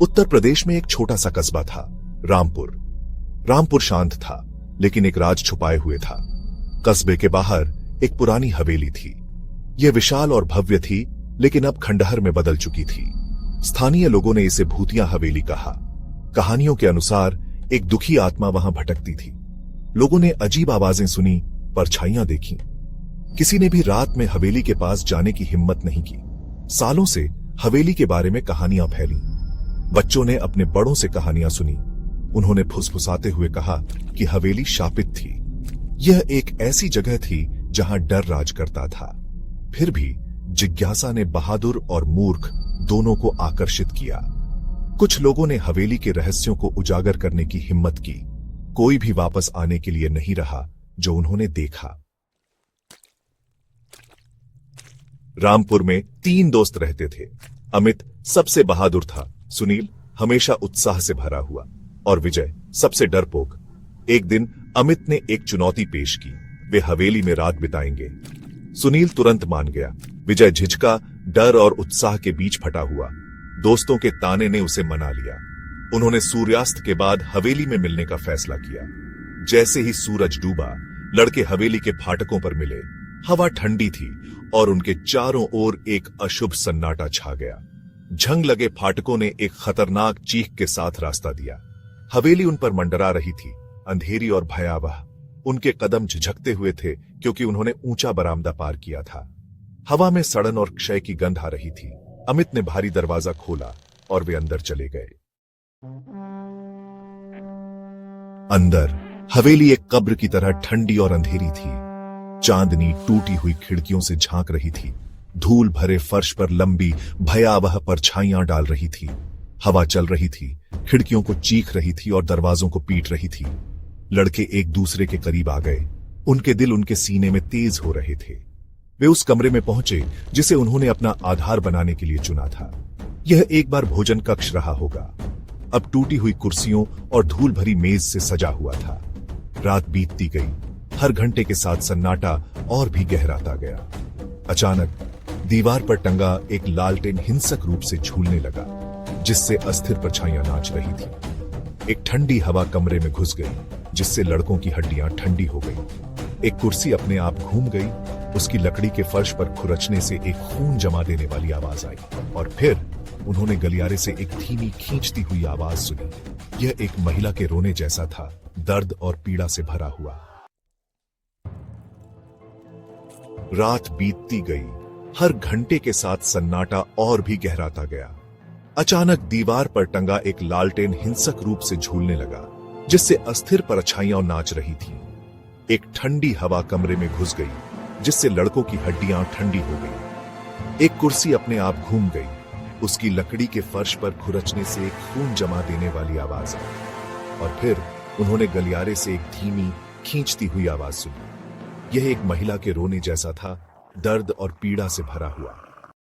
उत्तर प्रदेश में एक छोटा सा कस्बा था, रामपुर। रामपुर शांत था, लेकिन एक राज छुपाए हुए था। कस्बे के बाहर एक पुरानी हवेली थी। यह विशाल और भव्य थी, लेकिन अब खंडहर में बदल चुकी थी। स्थानीय लोगों ने इसे भूतिया हवेली कहा। कहानियों के अनुसार एक दुखी आत्मा वहां भटकती थी। लोगों ने अजीब आवाजें सुनी, परछाइयां देखी। किसी ने भी रात में हवेली के पास जाने की हिम्मत नहीं की। सालों से हवेली के बारे में कहानियां फैली। बच्चों ने अपने बड़ों से कहानियां सुनी। उन्होंने फुसफुसाते हुए कहा कि हवेली शापित थी। यह एक ऐसी जगह थी जहां डर राज करता था। फिर भी जिज्ञासा ने बहादुर और मूर्ख दोनों को आकर्षित किया। कुछ लोगों ने हवेली के रहस्यों को उजागर करने की हिम्मत की। कोई भी वापस आने के लिए नहीं रहा जो उन्होंने देखा। रामपुर में 3 दोस्त रहते थे। अमित सबसे बहादुर था, सुनील हमेशा उत्साह से भरा हुआ और विजय सबसे डरपोक। एक दिन अमित ने एक चुनौती पेश की। वे हवेली में रात बिताएंगे। सुनील तुरंत मान गया। विजय झिझका, डर और उत्साह के बीच फटा हुआ। दोस्तों के ताने ने उसे मना लिया। उन्होंने सूर्यास्त के बाद हवेली में मिलने का फैसला किया। जैसे ही सूरज डूबा, लड़के हवेली के फाटकों पर मिले। हवा ठंडी थी और उनके चारों ओर एक अशुभ सन्नाटा छा गया। झंग लगे फाटकों ने एक खतरनाक चीख के साथ रास्ता दिया। हवेली उन पर मंडरा रही थी, अंधेरी और भयावह। उनके कदम झिझकते हुए थे क्योंकि उन्होंने ऊंचा बरामदा पार किया था। हवा में सड़न और क्षय की गंध आ रही थी। अमित ने भारी दरवाजा खोला और वे अंदर चले गए। अंदर हवेली एक कब्र की तरह ठंडी और अंधेरी थी। चांदनी टूटी हुई खिड़कियों से झांक रही थी। धूल भरे फर्श पर लंबी भयावह परछाइयां डाल रही थी। हवा चल रही थी, खिड़कियों को चीख रही थी और दरवाजों को पीट रही थी। लड़के एक दूसरे के करीब आ गए। उनके दिल उनके सीने में तेज हो रहे थे। वे उस कमरे में पहुंचे जिसे उन्होंने अपना आधार बनाने के लिए चुना था। यह एक बार भोजन कक्ष रहा होगा। अब टूटी हुई कुर्सियों और धूल भरी मेज से सजा हुआ था। रात बीतती गई। हर घंटे के साथ सन्नाटा और भी गहराता गया। अचानक दीवार पर टंगा एक लालटेन हिंसक रूप से झूलने लगा, जिससे अस्थिर परछाइयां नाच रही थी। एक ठंडी हवा कमरे में घुस गई, जिससे लड़कों की हड्डियां ठंडी हो गई। एक कुर्सी अपने आप घूम गई। उसकी लकड़ी के फर्श पर खुरचने से एक खून जमा देने वाली आवाज आई और फिर उन्होंने गलियारे से एक धीमी खींचती हुई आवाज सुनी। यह एक महिला के रोने जैसा था, दर्द और पीड़ा से भरा हुआ। रात बीतती गई। हर घंटे के साथ सन्नाटा और भी गहराता गया। अचानक दीवार पर टंगा एक लालटेन हिंसक रूप से झूलने लगा, जिससे अस्थिर परछाइयां नाच रही थीं। एक ठंडी हवा कमरे में घुस गई, जिससे लड़कों की हड्डियां ठंडी हो गई। एक कुर्सी अपने आप घूम गई। उसकी लकड़ी के फर्श पर खुरचने से एक खून जमा देने वाली आवाज आई और फिर उन्होंने गलियारे से एक धीमी खींचती हुई आवाज सुनी। यह एक महिला के रोने जैसा था, दर्द और पीड़ा से भरा हुआ।